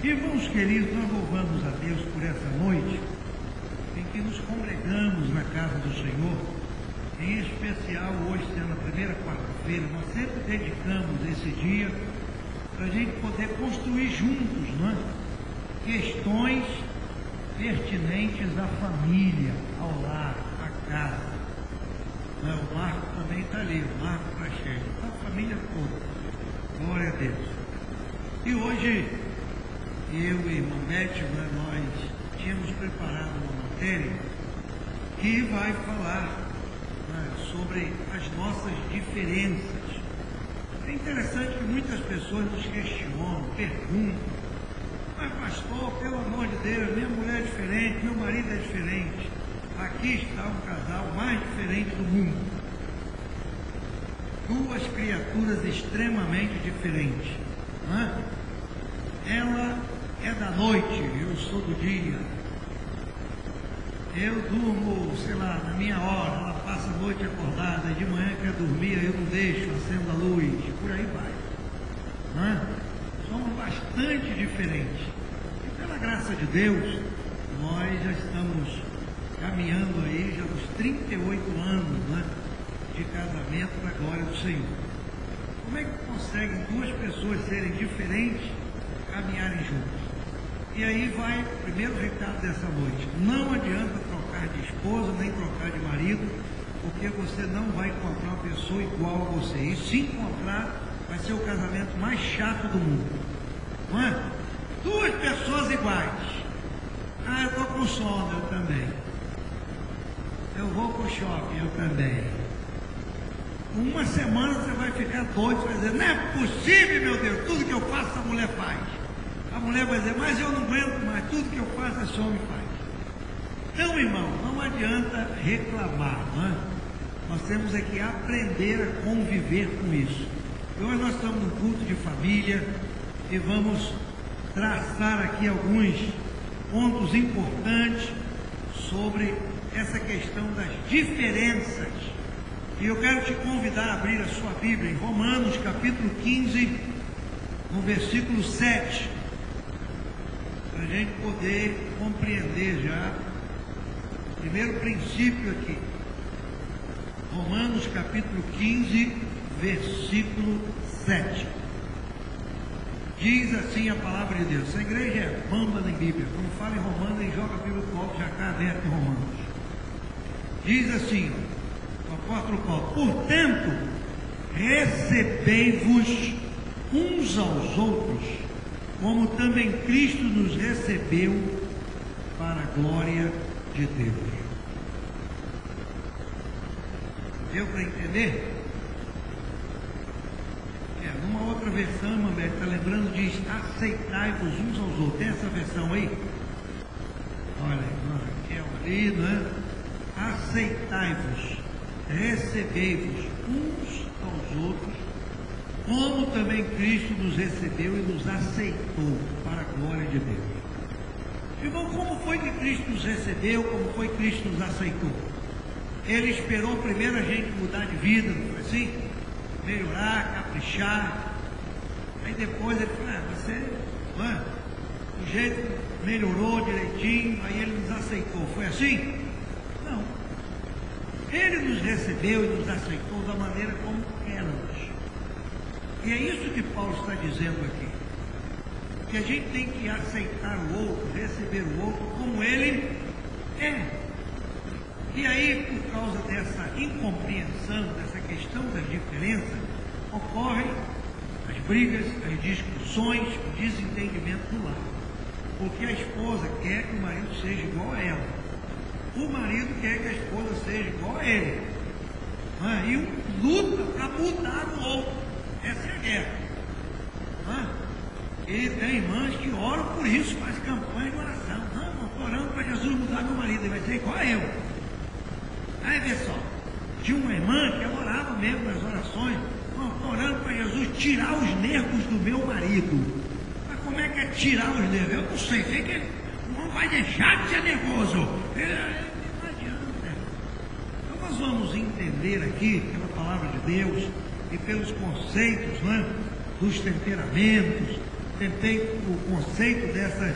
Irmãos queridos, nós louvamos a Deus por essa noite em que nos congregamos na casa do Senhor, em especial hoje sendo a primeira quarta-feira. Nós sempre dedicamos esse dia para a gente poder construir juntos, não é? Questões pertinentes à família, ao lar, à casa. Não é? O Marco também está ali, o Marco Praxedes, a família toda. Glória a Deus. E hoje, eu e o irmão Bétio, nós tínhamos preparado uma matéria que vai falar sobre as nossas diferenças. É interessante que muitas pessoas nos questionam, perguntam: mas pastor, pelo amor de Deus, minha mulher é diferente, meu marido é diferente. Aqui está um casal mais diferente do mundo. Duas criaturas extremamente diferentes. Não é? Ela é da noite, eu sou do dia. Eu durmo, sei lá, na minha hora, ela passa a noite acordada, de manhã quer dormir, eu não deixo, acendo a luz, por aí vai. Não é? Somos bastante diferentes. E pela graça de Deus, nós já estamos caminhando aí, já nos 38 anos, né, de casamento para a glória do Senhor. Como é que conseguem duas pessoas serem diferentes, caminharem juntas? E aí vai o primeiro recado dessa noite: não adianta trocar de esposa nem trocar de marido, porque você não vai encontrar uma pessoa igual a você. E se encontrar, vai ser o casamento mais chato do mundo. Não é? Duas pessoas iguais. Ah, eu estou com sono, eu também. Eu vou para o shopping, eu também. Uma semana você vai ficar doido, você vai dizer: não é possível, meu Deus, tudo que eu faço a mulher faz. A mulher vai dizer: mas eu não aguento mais, tudo que eu faço esse homem faz. Então, irmão, não adianta reclamar, não é? Nós temos é que aprender a conviver com isso. E hoje nós estamos no culto de família e vamos traçar aqui alguns pontos importantes sobre essa questão das diferenças. E eu quero te convidar a abrir a sua Bíblia em Romanos capítulo 15, no versículo 7, para a gente poder compreender já o primeiro princípio aqui. Romanos capítulo 15, versículo 7. Diz assim a palavra de Deus. Essa igreja é bamba na Bíblia. Quando fala em Romanos, ele joga a Bíblia pro alto, já está aberto em Romanos. Diz assim, o apóstolo Paulo: portanto, recebei-vos uns aos outros, como também Cristo nos recebeu para a glória de Deus. Deu para entender? Numa outra versão, irmã Beth, está lembrando, diz: aceitai-vos uns aos outros. Tem essa versão aí? Olha, aqui é o marido, né? Aceitai-vos, recebei-vos uns aos outros, como também Cristo nos recebeu e nos aceitou para a glória de Deus. Irmão, como foi que Cristo nos recebeu? Como foi que Cristo nos aceitou? Ele esperou primeiro a gente mudar de vida, não foi assim? Melhorar, caprichar. Aí depois ele falou: você, o jeito melhorou direitinho, aí ele nos aceitou. Foi assim? Não. Ele nos recebeu e nos aceitou da maneira como éramos. E é isso que Paulo está dizendo aqui, que a gente tem que aceitar o outro, receber o outro como ele é. E aí, por causa dessa incompreensão, dessa questão das diferenças, ocorrem as brigas, as discussões, o desentendimento do lar. Porque a esposa quer que o marido seja igual a ela. O marido quer que a esposa seja igual a ele. E um luta para mudar o outro. Essa é a guerra. E tem irmãs que oram por isso, faz campanha de oração. Não, estou orando para Jesus mudar meu marido, ele vai ser igual a eu. Aí vê só, tinha uma irmã que ela orava mesmo nas orações: estou orando para Jesus tirar os nervos do meu marido. Mas como é que é tirar os nervos? Eu não sei que ele não vai deixar de ser nervoso. Não adianta. Então nós vamos entender aqui, pela palavra de Deus e pelos conceitos, dos temperamentos, tentei o conceito dessas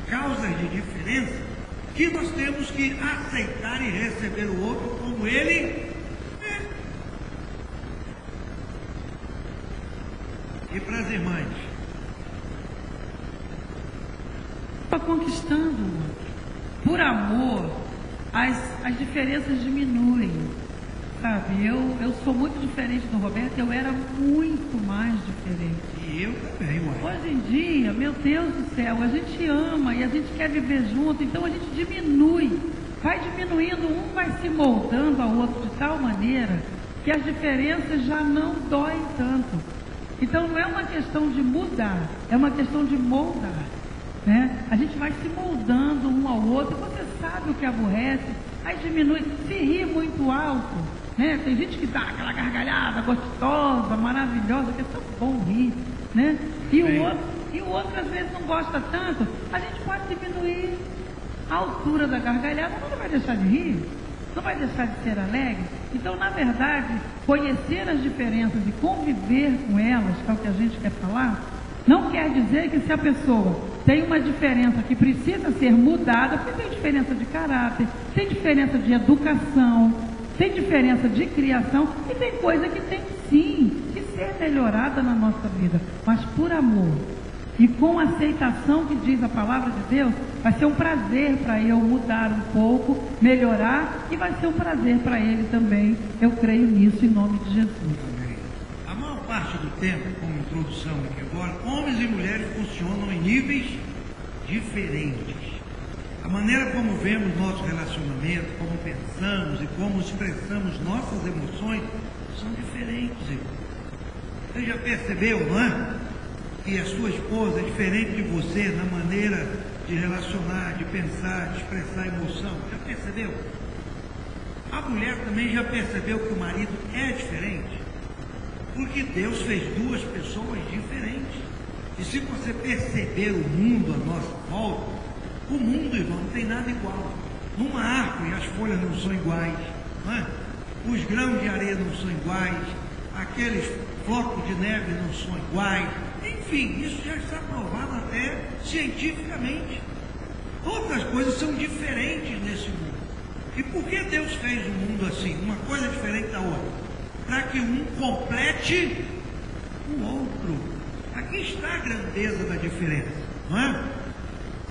causas de diferença, que nós temos que aceitar e receber o outro como ele é. E para as irmãs? Está conquistando o outro. Por amor, as diferenças diminuem. Sabe, eu sou muito diferente do Roberto, eu era muito mais diferente. E eu também, uai. Hoje em dia, meu Deus do céu, a gente ama e a gente quer viver junto, então a gente diminui. Vai diminuindo, um vai se moldando ao outro de tal maneira que as diferenças já não doem tanto. Então não é uma questão de mudar, é uma questão de moldar. Né? A gente vai se moldando um ao outro, você sabe o que aborrece, aí diminui, se ri muito alto, né? Tem gente que dá aquela gargalhada gostosa, maravilhosa, que é tão bom rir, né? E o outro às vezes não gosta tanto, a gente pode diminuir a altura da gargalhada, mas não vai deixar de rir, não vai deixar de ser alegre. Então, na verdade, conhecer as diferenças e conviver com elas, que é o que a gente quer falar, não quer dizer que se a pessoa tem uma diferença que precisa ser mudada, porque tem diferença de caráter, tem diferença de educação, tem diferença de criação, e tem coisa que tem sim que ser melhorada na nossa vida, mas por amor e com aceitação que diz a palavra de Deus, vai ser um prazer para eu mudar um pouco, melhorar, e vai ser um prazer para ele também. Eu creio nisso em nome de Jesus. A maior parte do tempo, como introdução aqui agora, homens e mulheres funcionam em níveis diferentes. A maneira como vemos nosso relacionamento, como pensamos e como expressamos nossas emoções são diferentes. Você já percebeu, não é? Que a sua esposa é diferente de você na maneira de relacionar, de pensar, de expressar emoção. Já percebeu? A mulher também já percebeu que o marido é diferente. Porque Deus fez duas pessoas diferentes. E se você perceber o mundo à nossa volta, o mundo, irmão, não tem nada igual. Numa árvore as folhas não são iguais, não é? Os grãos de areia não são iguais, aqueles flocos de neve não são iguais. Enfim, isso já está provado até cientificamente. Todas as coisas são diferentes nesse mundo. E por que Deus fez o mundo assim? Uma coisa diferente da outra. Para que um complete o outro. Aqui está a grandeza da diferença, não é?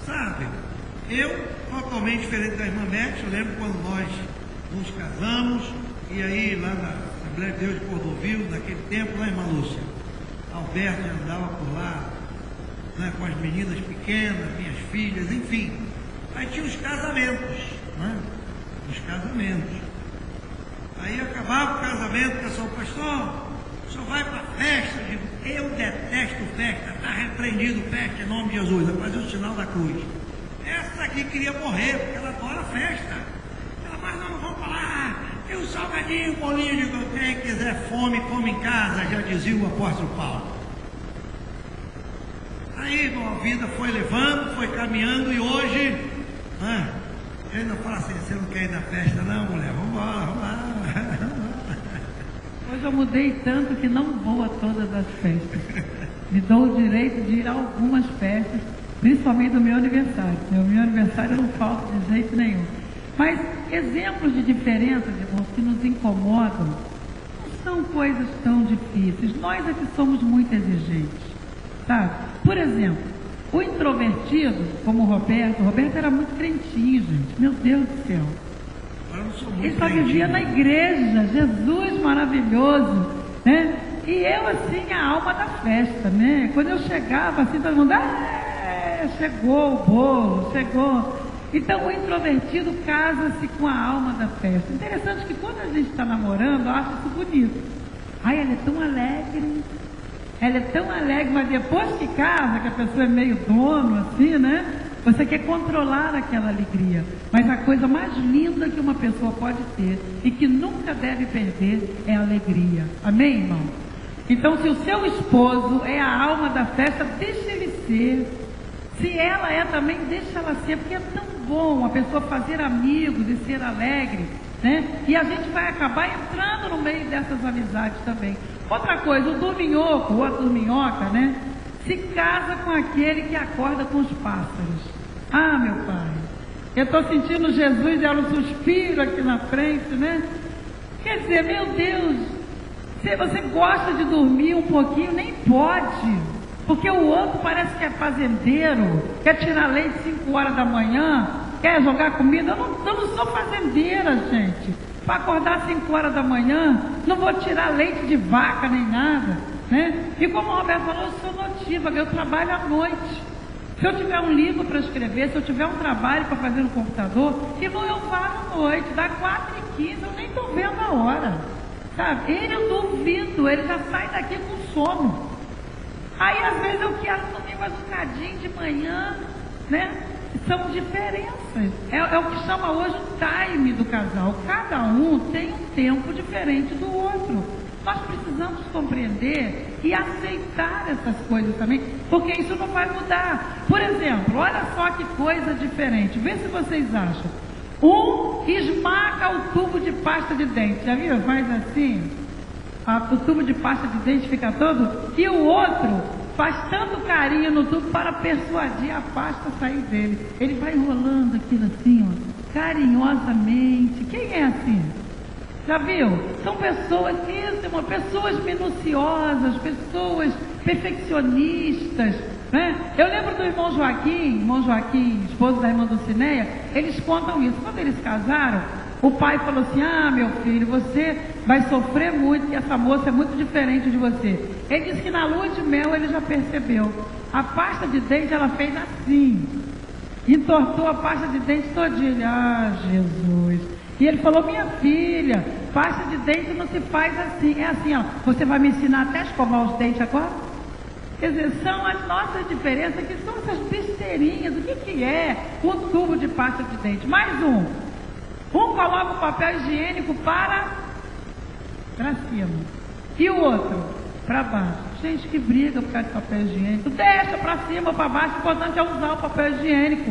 Sabe, eu, totalmente diferente da irmã Beth, eu lembro quando nós nos casamos, e aí lá na Assembleia de Deus de Cordovil, naquele tempo, lá, irmã Lúcia, Alberto andava por lá, né, com as meninas pequenas, minhas filhas, enfim. Aí tinha os casamentos, né? Os casamentos. Aí acabava o casamento, o pessoal, pastor, o senhor vai para a festa? Eu digo, eu detesto festa, está repreendido festa em nome de Jesus. Eu fazia o sinal da cruz. Essa aqui queria morrer, porque ela adora festa. Ela, mas não vamos falar. E o salgadinho, o bolinho, eu digo, quem quiser fome, come em casa, já dizia o apóstolo Paulo. Aí a vida foi levando, foi caminhando, e hoje, ele não fala assim, você não quer ir na festa não, mulher? Vamos embora, vamos lá. Hoje eu mudei tanto que não vou a todas as festas. Me dou o direito de ir a algumas festas, principalmente do meu aniversário. No meu aniversário eu não falto de jeito nenhum. Mas exemplos de diferenças, irmãos, que nos incomodam, não são coisas tão difíceis. Nós é que somos muito exigentes, sabe? Por exemplo, o introvertido, como o Roberto era muito crentinho, gente. Meu Deus do céu. Ele só vivia na igreja, Jesus maravilhoso, né? E eu, assim, a alma da festa, né? Quando eu chegava, assim, todo mundo, chegou o bolo, chegou. Então, o introvertido casa-se com a alma da festa. Interessante que quando a gente está namorando, eu acho isso bonito. Ai, ela é tão alegre. Ela é tão alegre, mas depois que casa, que a pessoa é meio dono, assim, né? Você quer controlar aquela alegria. Mas a coisa mais linda que uma pessoa pode ter e que nunca deve perder é a alegria. Amém, irmão? Então, se o seu esposo é a alma da festa, deixa ele ser. Se ela é também, deixa ela ser, porque é tão bom a pessoa fazer amigos e ser alegre, né? E a gente vai acabar entrando no meio dessas amizades também. Outra coisa, o dorminhoco ou a dorminhoca, né? se casa com aquele que acorda com os pássaros. Ah, meu Pai, eu estou sentindo Jesus e ela um suspiro aqui na frente, né? Quer dizer, meu Deus, se você gosta de dormir um pouquinho, nem pode, porque o outro parece que é fazendeiro, quer tirar leite 5 horas da manhã, quer jogar comida. Eu não sou fazendeira, gente. Para acordar 5 horas da manhã, não vou tirar leite de vaca nem nada, né? E como o Roberto falou, eu sou notívaga, eu trabalho à noite. Se eu tiver um livro para escrever, se eu tiver um trabalho para fazer no computador, irmão, eu falo à noite, dá 4h15, eu nem estou vendo a hora, sabe? Ele eu duvido, ele já sai daqui com sono. Aí às vezes eu quero dormir mais um cadinho de manhã, né? São diferenças. É o que chama hoje o time do casal. Cada um tem um tempo diferente do outro. Nós precisamos compreender e aceitar essas coisas também, porque isso não vai mudar. Por exemplo, olha só que coisa diferente. Vê se vocês acham. Um esmaga o tubo de pasta de dente. Já viu? Faz assim. O tubo de pasta de dente fica todo. E o outro faz tanto carinho no tubo para persuadir a pasta a sair dele. Ele vai enrolando aquilo assim, ó, carinhosamente. Quem é assim? Já viu? São pessoas, pessoas minuciosas, pessoas perfeccionistas, né? Eu lembro do irmão Joaquim, esposo da irmã Dulcineia, eles contam isso. Quando eles casaram, o pai falou assim: ah, meu filho, você vai sofrer muito, e essa moça é muito diferente de você. Ele disse que na lua de mel ele já percebeu. A pasta de dente ela fez assim, entortou a pasta de dente todinha. Ah, Jesus! E ele falou: minha filha, pasta de dente não se faz assim. É assim, ó, você vai me ensinar até a escovar os dentes agora? Quer dizer, são as nossas diferenças, que são essas besteirinhas. O que é um tubo de pasta de dente? Mais um. Um coloca o papel higiênico para cima e o outro para baixo. Gente, que briga por causa de papel higiênico. Deixa para cima ou para baixo, o importante é usar o papel higiênico.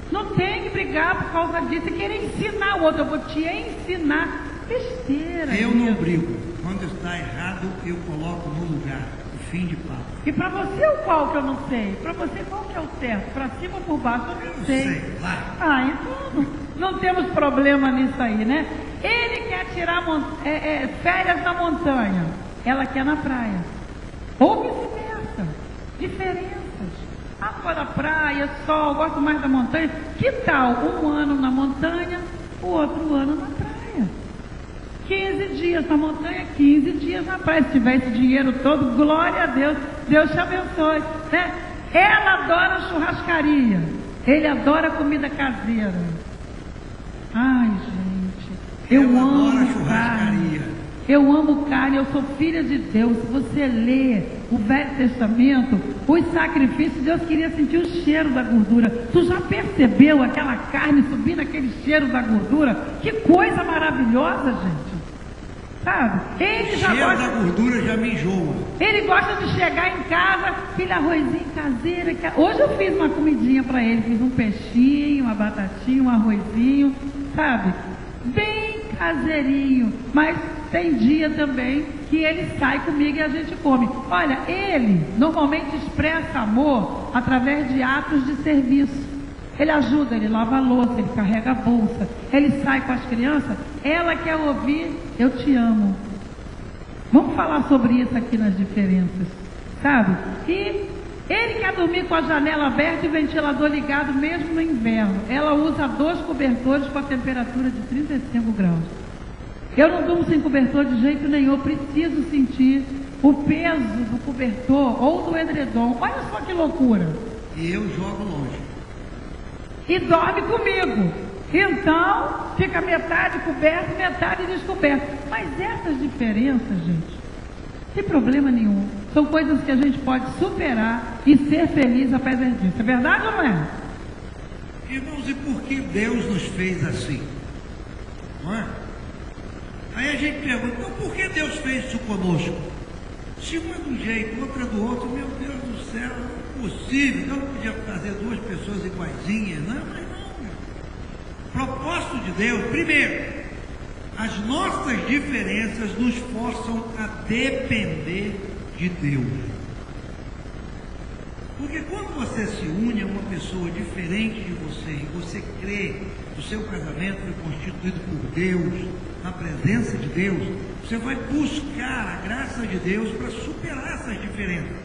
Não tem que brigar por causa disso e querer ensinar o outro. Eu vou te ensinar. Besteira. Eu não brigo. Quando está errado, eu coloco no lugar. O fim de papo. E para você o qual que eu não sei? Para você qual que é o certo? Para cima ou por baixo? Eu não sei. Vai. Ah, então não temos problema nisso aí, né? Ele quer tirar férias na montanha. Ela quer na praia. Ou vice-versa. Diferenças. Fora praia, sol, gosto mais da montanha. Que tal um ano na montanha, o outro ano na praia? 15 dias na montanha, 15 dias na praia. Se tiver esse dinheiro todo, glória a Deus, Deus te abençoe, né? Ela adora churrascaria, ele adora comida caseira. Ai, gente, eu amo churrascaria. Eu amo carne, eu sou filha de Deus. Se você lê o Velho Testamento, os sacrifícios, Deus queria sentir o cheiro da gordura. Tu já percebeu aquela carne subindo, aquele cheiro da gordura? Que coisa maravilhosa, gente. Sabe? Ele já cheiro da gordura já me enjoa. Ele gosta de chegar em casa, aquele arrozinho caseiro. Hoje eu fiz uma comidinha para ele, fiz um peixinho, uma batatinha, um arrozinho, sabe? Bem caseirinho, mas tem dia também que ele sai comigo e a gente come. Olha, ele normalmente expressa amor através de atos de serviço. Ele ajuda, ele lava a louça, ele carrega a bolsa, ele sai com as crianças. Ela quer ouvir: eu te amo. Vamos falar sobre isso aqui nas diferenças, sabe? E ele quer dormir com a janela aberta e o ventilador ligado mesmo no inverno. Ela usa 2 cobertores com a temperatura de 35 graus. Eu não durmo sem cobertor de jeito nenhum. Eu preciso sentir o peso do cobertor ou do edredom. Olha só que loucura. E eu jogo longe. E dorme comigo. Então, fica metade coberto, metade descoberto. Mas essas diferenças, gente, sem problema nenhum. São coisas que a gente pode superar e ser feliz apesar disso. É verdade ou não é? Irmãos, e por que Deus nos fez assim? Não é? Aí a gente pergunta: então por que Deus fez isso conosco? Se uma é de um jeito, outra do outro, meu Deus do céu, não é possível. Deus não podia fazer 2 pessoas iguaizinhas, não, mas não. Meu. Propósito de Deus, primeiro, as nossas diferenças nos forçam a depender de Deus. Porque quando você se une a uma pessoa diferente de você e você crê que o seu casamento foi constituído por Deus, na presença de Deus, você vai buscar a graça de Deus para superar essas diferenças.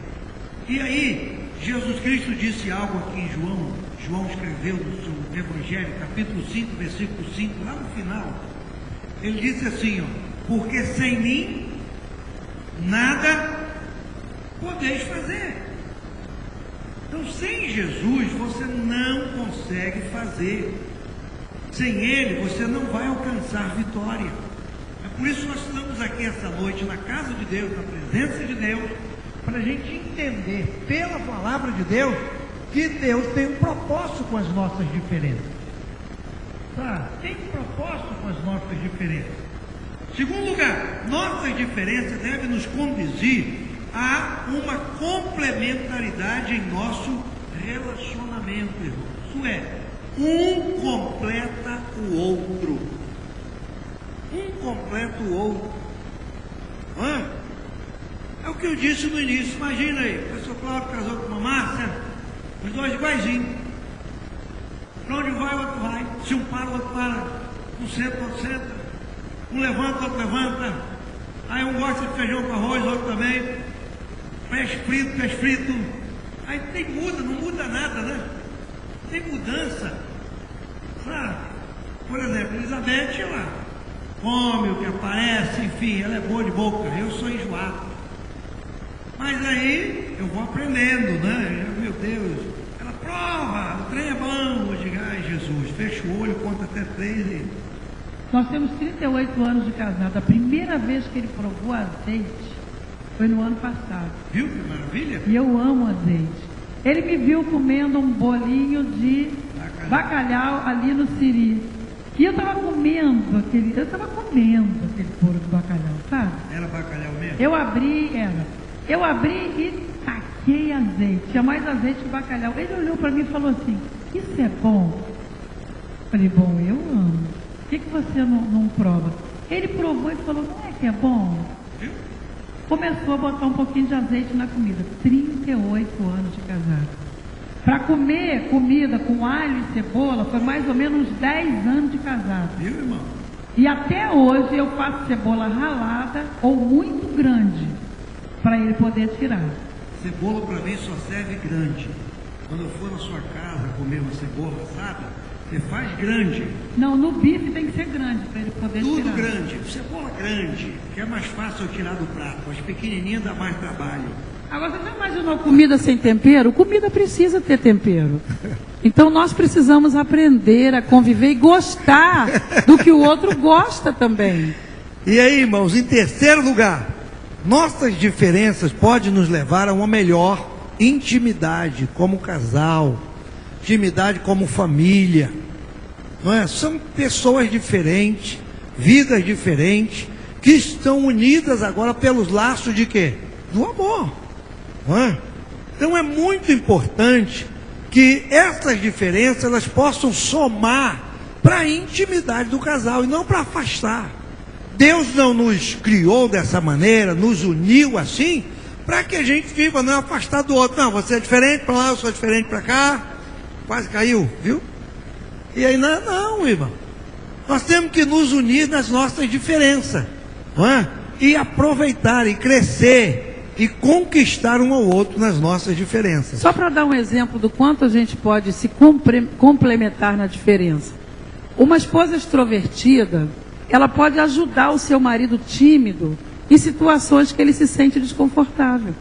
E aí, Jesus Cristo disse algo aqui em João. João escreveu no seu Evangelho, capítulo 5, versículo 5, lá no final. Ele disse assim, ó, porque sem mim nada podeis fazer. Então, sem Jesus, você não consegue fazer. Sem Ele, você não vai alcançar vitória. É por isso que nós estamos aqui essa noite, na casa de Deus, na presença de Deus, para a gente entender, pela palavra de Deus, que Deus tem um propósito com as nossas diferenças. Tá? Tem um propósito com as nossas diferenças. Segundo lugar, nossas diferenças devem nos conduzir a uma complementaridade em nosso relacionamento, irmão. Isso é, um completa o outro. Um completa o outro. É o que eu disse no início. Imagina aí, o pastor Cláudio casou com uma Márcia, os dois iguaizinhos. Para onde vai, o outro vai. Se um para, o outro para. Um senta, o outro senta. Um levanta, o outro levanta. Aí um gosta de feijão com arroz, o outro também. Peixe frito. Aí não muda nada, né? Tem mudança. Sabe? Por exemplo, Elizabeth, ela come o que aparece, enfim, ela é boa de boca. Eu sou enjoado. Mas aí eu vou aprendendo, né? Meu Deus, ela prova, o trem é bom. Eu digo, ai Jesus, fecha o olho, conta até 3 e... Nós temos 38 anos de casado. A primeira vez que ele provou azeite foi no ano passado. Viu que maravilha? E eu amo azeite. Ele me viu comendo um bolinho de bacalhau ali no Siri. E eu estava comendo aquele bolo de bacalhau, sabe? Era bacalhau mesmo? Eu abri e taquei azeite. Tinha mais azeite que bacalhau. Ele olhou para mim e falou assim, isso é bom? Eu falei, bom, eu amo. Por que você não prova? Ele provou e falou, não é que é bom? Começou a botar um pouquinho de azeite na comida. 38 anos de casado. Para comer comida com alho e cebola, foi mais ou menos uns 10 anos de casado. Viu, irmão? E até hoje eu faço cebola ralada ou muito grande, para ele poder tirar. Cebola para mim só serve grande. Quando eu for na sua casa comer uma cebola, sabe? Você faz grande. Não, no bife tem que ser grande para ele poder tirar. Tudo grande, cebola grande, que é mais fácil eu tirar do prato. As pequenininhas dá mais trabalho. Agora, você já imaginou comida sem tempero? Comida precisa ter tempero. Então nós precisamos aprender a conviver e gostar do que o outro gosta também. E aí, irmãos, em terceiro lugar, nossas diferenças podem nos levar a uma melhor intimidade como casal, intimidade como família, não é? São pessoas diferentes, vidas diferentes, que estão unidas agora pelos laços de quê? Do amor, não é? Então é muito importante que essas diferenças elas possam somar para a intimidade do casal e não para afastar. Deus não nos criou dessa maneira, nos uniu assim, para que a gente viva não afastado do outro. Não, você é diferente para lá, eu sou diferente para cá. Quase caiu, viu? E aí, não, irmão. Nós temos que nos unir nas nossas diferenças, não é? E aproveitar, e crescer, e conquistar um ao outro nas nossas diferenças. Só para dar um exemplo do quanto a gente pode se complementar na diferença. Uma esposa extrovertida, ela pode ajudar o seu marido tímido em situações que ele se sente desconfortável.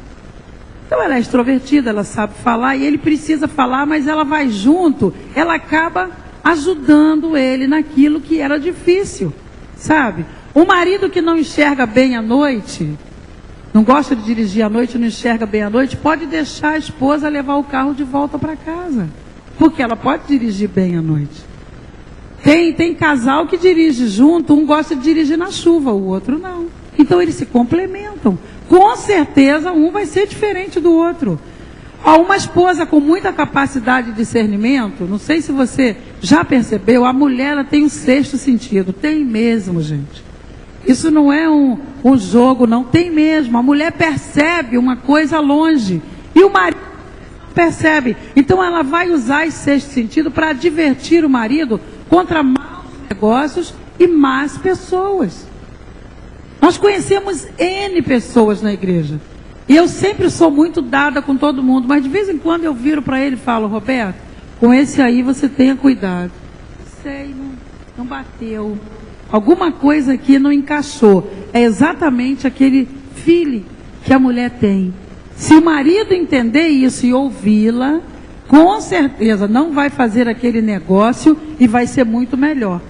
Então ela é extrovertida, ela sabe falar e ele precisa falar, mas ela vai junto, ela acaba ajudando ele naquilo que era difícil, sabe? Um marido que não enxerga bem à noite, não gosta de dirigir à noite, não enxerga bem à noite, pode deixar a esposa levar o carro de volta para casa, porque ela pode dirigir bem à noite. Tem casal que dirige junto, um gosta de dirigir na chuva, o outro não. Então eles se complementam. Com certeza um vai ser diferente do outro. Uma esposa com muita capacidade de discernimento, não sei se você já percebeu, a mulher ela tem um sexto sentido. Tem mesmo, gente. Isso não é um jogo, não. Tem mesmo. A mulher percebe uma coisa longe. E o marido percebe. Então ela vai usar esse sexto sentido para advertir o marido contra maus negócios e más pessoas. Nós conhecemos N pessoas na igreja. E eu sempre sou muito dada com todo mundo, mas de vez em quando eu viro para ele e falo: Roberto, com esse aí você tenha cuidado. Sei, não bateu. Alguma coisa aqui não encaixou. É exatamente aquele feeling que a mulher tem. Se o marido entender isso e ouvi-la, com certeza não vai fazer aquele negócio e vai ser muito melhor.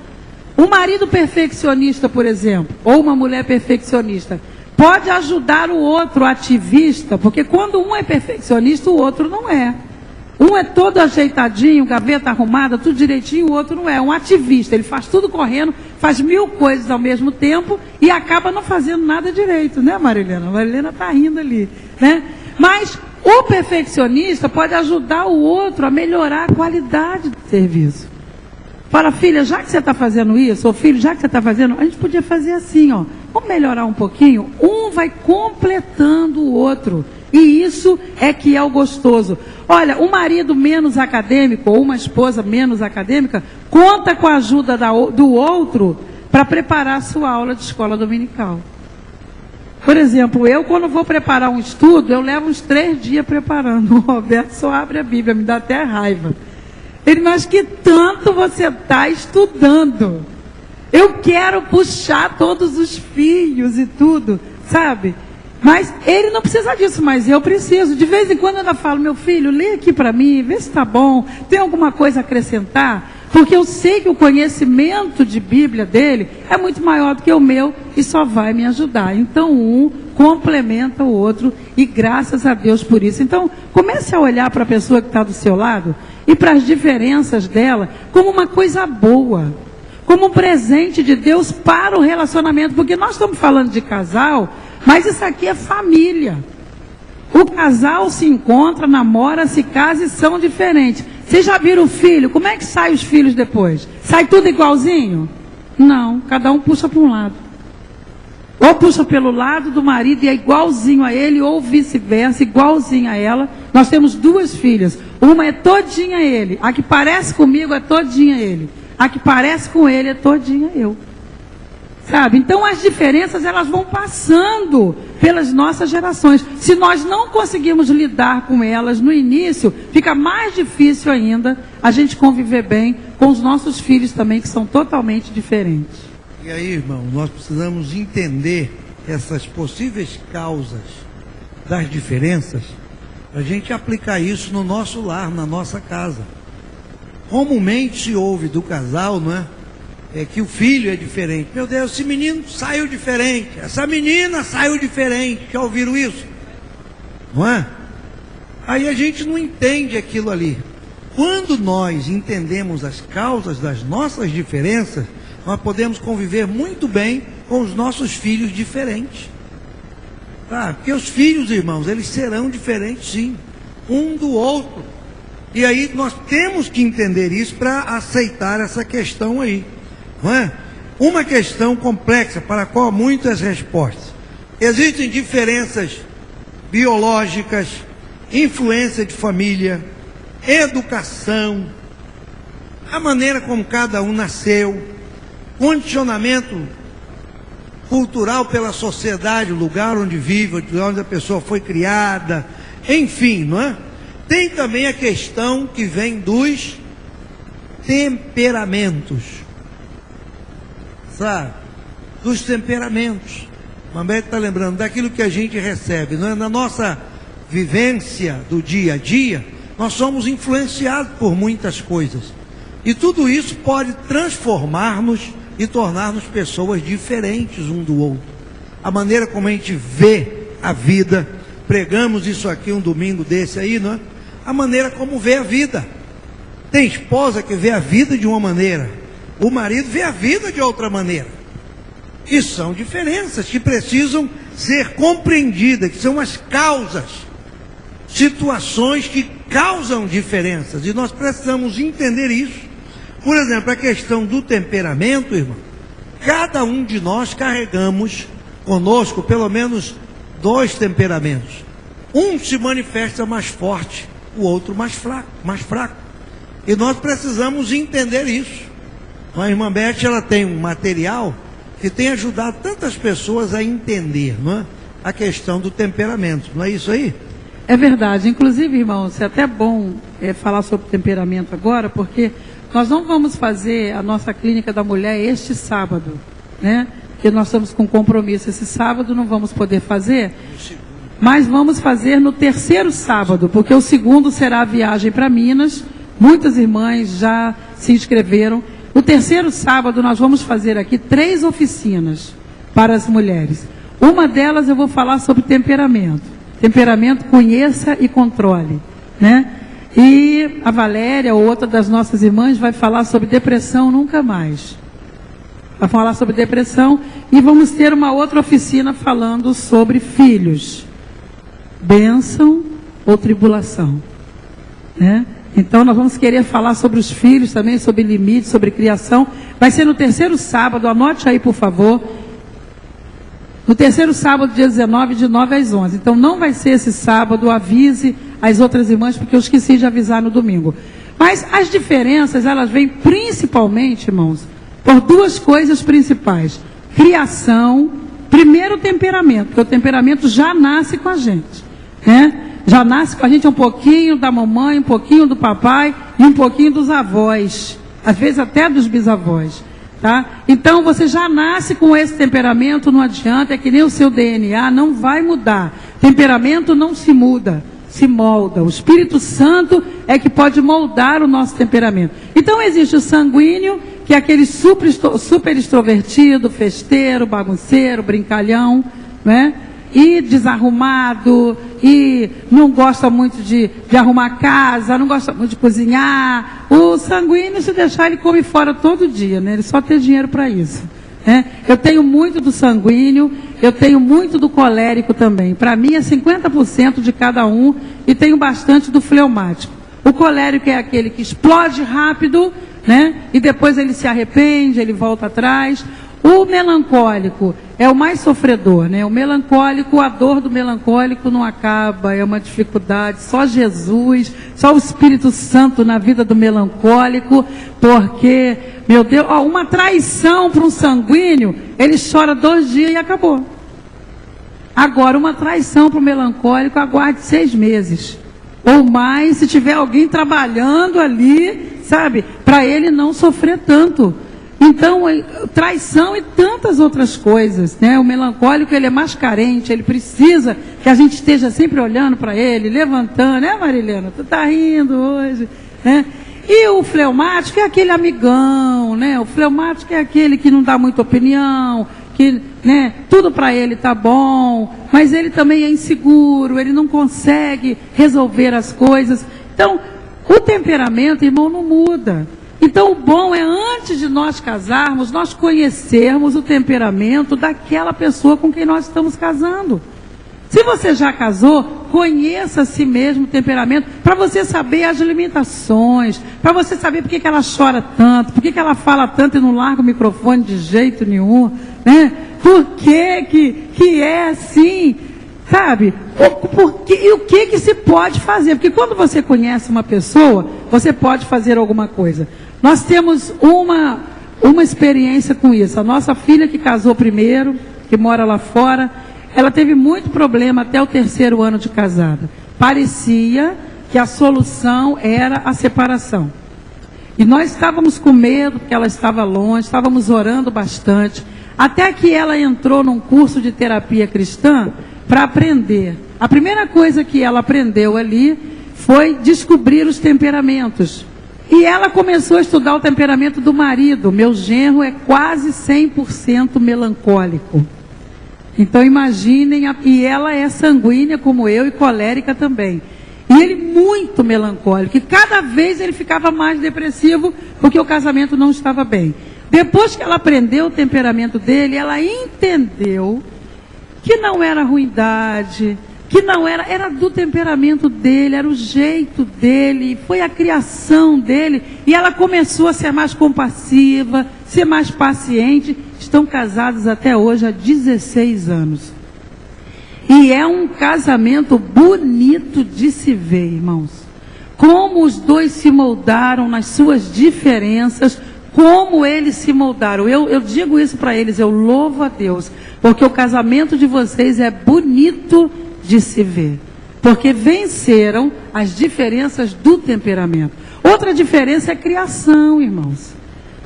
Um marido perfeccionista, por exemplo, ou uma mulher perfeccionista, pode ajudar o outro ativista, porque quando um é perfeccionista, o outro não é. Um é todo ajeitadinho, gaveta arrumada, tudo direitinho, o outro não é. Um ativista, ele faz tudo correndo, faz 1000 coisas ao mesmo tempo e acaba não fazendo nada direito, né, Marilena? A Marilena está rindo ali, né? Mas o perfeccionista pode ajudar o outro a melhorar a qualidade do serviço. Fala: filha, já que você está fazendo isso, ou filho, já que você está fazendo, a gente podia fazer assim, ó. Vamos melhorar um pouquinho? Um vai completando o outro. E isso é que é o gostoso. Olha, um marido menos acadêmico, ou uma esposa menos acadêmica, conta com a ajuda do outro para preparar a sua aula de escola dominical. Por exemplo, eu quando vou preparar um estudo, eu levo uns 3 dias preparando. O Roberto só abre a Bíblia, me dá até raiva. Ele: mas que tanto você está estudando? Eu quero puxar todos os fios e tudo, sabe? Mas ele não precisa disso, mas eu preciso. De vez em quando eu ainda falo: meu filho, lê aqui para mim, vê se está bom, tem alguma coisa a acrescentar? Porque eu sei que o conhecimento de Bíblia dele é muito maior do que o meu e só vai me ajudar. Então um complementa o outro e graças a Deus por isso. Então comece a olhar para a pessoa que está do seu lado e para as diferenças dela como uma coisa boa, como um presente de Deus para o relacionamento. Porque nós estamos falando de casal, mas isso aqui é família. O casal se encontra, namora, se casa e são diferentes. Vocês já viram o filho? Como é que saem os filhos depois? Sai tudo igualzinho? Não, cada um puxa para um lado. Ou puxa pelo lado do marido e é igualzinho a ele, ou vice-versa, igualzinho a ela. Nós temos 2 filhas. Uma é todinha ele. A que parece comigo é todinha ele. A que parece com ele é todinha eu. Sabe? Então as diferenças elas vão passando pelas nossas gerações. Se nós não conseguirmos lidar com elas no início, fica mais difícil ainda a gente conviver bem com os nossos filhos também, que são totalmente diferentes. E aí, irmão, nós precisamos entender essas possíveis causas das diferenças, para a gente aplicar isso no nosso lar, na nossa casa. Comumente se ouve do casal, não é? É que o filho é diferente. Meu Deus, esse menino saiu diferente, essa menina saiu diferente. Já ouviram isso? Não é? Aí a gente não entende aquilo ali. Quando nós entendemos as causas das nossas diferenças, nós podemos conviver muito bem com os nossos filhos diferentes. Tá? Porque os filhos, irmãos, eles serão diferentes sim, um do outro. E aí nós temos que entender isso para aceitar essa questão aí. Não é? Uma questão complexa para a qual há muitas respostas. Existem diferenças biológicas, influência de família, educação, a maneira como cada um nasceu, condicionamento cultural pela sociedade, o lugar onde vive, onde a pessoa foi criada, enfim, não é? Tem também a questão que vem dos temperamentos. Sabe? Dos temperamentos. Mamãe está lembrando daquilo que a gente recebe, não é? Na nossa vivência do dia a dia, nós somos influenciados por muitas coisas. E tudo isso pode transformar-nos e tornar-nos pessoas diferentes um do outro. A maneira como a gente vê a vida, pregamos isso aqui um domingo desse aí, não é? A maneira como vê a vida. Tem esposa que vê a vida de uma maneira, o marido vê a vida de outra maneira. E são diferenças que precisam ser compreendidas, que são as causas, situações que causam diferenças. E nós precisamos entender isso. Por exemplo, a questão do temperamento, irmão. Cada um de nós carregamos conosco pelo menos 2 temperamentos. Um se manifesta mais forte, o outro mais fraco. E nós precisamos entender isso. A irmã Beth, ela tem um material que tem ajudado tantas pessoas a entender, não é? A questão do temperamento, não é isso aí? É verdade. Inclusive, irmãos, é até bom falar sobre temperamento agora, porque nós não vamos fazer a nossa clínica da mulher este sábado, né? Porque nós estamos com compromisso esse sábado, não vamos poder fazer, mas vamos fazer no terceiro sábado, porque o segundo será a viagem para Minas. Muitas irmãs já se inscreveram. No terceiro sábado nós vamos fazer aqui 3 oficinas para as mulheres. Uma delas eu vou falar sobre temperamento. Temperamento, conheça e controle, né? E a Valéria, ou outra das nossas irmãs, vai falar sobre depressão nunca mais. Vai falar sobre depressão e vamos ter uma outra oficina falando sobre filhos. Bênção ou tribulação, né? Então nós vamos querer falar sobre os filhos também, sobre limites, sobre criação. Vai ser no terceiro sábado, anote aí por favor. No terceiro sábado, dia 19, de 9 às 11. Então não vai ser esse sábado, avise as outras irmãs, porque eu esqueci de avisar no domingo. Mas as diferenças, elas vêm principalmente, irmãos, por 2 coisas principais. Criação, primeiro o temperamento, porque o temperamento já nasce com a gente, né? Já nasce com a gente um pouquinho da mamãe, um pouquinho do papai e um pouquinho dos avós. Às vezes até dos bisavós, tá? Então você já nasce com esse temperamento, não adianta, é que nem o seu DNA, não vai mudar. Temperamento não se muda, se molda. O Espírito Santo é que pode moldar o nosso temperamento. Então existe o sanguíneo, que é aquele super extrovertido, festeiro, bagunceiro, brincalhão, né? E desarrumado, e não gosta muito de arrumar casa, não gosta muito de cozinhar. O sanguíneo, se deixar, ele come fora todo dia, né? Ele só tem dinheiro para isso, né? Eu tenho muito do sanguíneo, eu tenho muito do colérico também. Para mim é 50% de cada um, e tenho bastante do fleumático. O colérico é aquele que explode rápido, né? E depois ele se arrepende, ele volta atrás. O melancólico é o mais sofredor, né? O melancólico, a dor do melancólico não acaba, é uma dificuldade. Só Jesus, só o Espírito Santo na vida do melancólico, porque, meu Deus, uma traição para um sanguíneo, ele chora 2 dias e acabou. Agora, uma traição para o melancólico, aguarde 6 meses. Ou mais, se tiver alguém trabalhando ali, sabe? Para ele não sofrer tanto. Então, traição e tantas outras coisas, né? O melancólico, ele é mais carente, ele precisa que a gente esteja sempre olhando para ele, levantando, né, Marilena? Tu tá rindo hoje, né? E o fleumático é aquele amigão, né? O fleumático é aquele que não dá muita opinião, que, né, tudo para ele tá bom, mas ele também é inseguro, ele não consegue resolver as coisas. Então, o temperamento, irmão, não muda. Então o bom é, antes de nós casarmos, nós conhecermos o temperamento daquela pessoa com quem nós estamos casando. Se você já casou, conheça a si mesmo o temperamento, para você saber as limitações, para você saber por que ela chora tanto, por que ela fala tanto e não larga o microfone de jeito nenhum, né? Por que é assim, sabe? E o que se pode fazer? Porque quando você conhece uma pessoa, você pode fazer alguma coisa. Nós temos uma experiência com isso. A nossa filha que casou primeiro, que mora lá fora, ela teve muito problema até o 3º ano de casada. Parecia que a solução era a separação. E nós estávamos com medo, porque ela estava longe, estávamos orando bastante, até que ela entrou num curso de terapia cristã para aprender. A primeira coisa que ela aprendeu ali foi descobrir os temperamentos. E ela começou a estudar o temperamento do marido. Meu genro é quase 100% melancólico. Então imaginem, e ela é sanguínea como eu e colérica também. E ele muito melancólico. E cada vez ele ficava mais depressivo porque o casamento não estava bem. Depois que ela aprendeu o temperamento dele, ela entendeu que não era ruindade, que não era do temperamento dele, era o jeito dele, foi a criação dele, e ela começou a ser mais compassiva, ser mais paciente. Estão casados até hoje há 16 anos. E é um casamento bonito de se ver, irmãos. como os dois se moldaram nas suas diferenças, como eles se moldaram. Eu digo isso para eles, eu louvo a Deus, porque o casamento de vocês é bonito de se ver, porque venceram as diferenças do temperamento. Outra diferença é a criação, irmãos,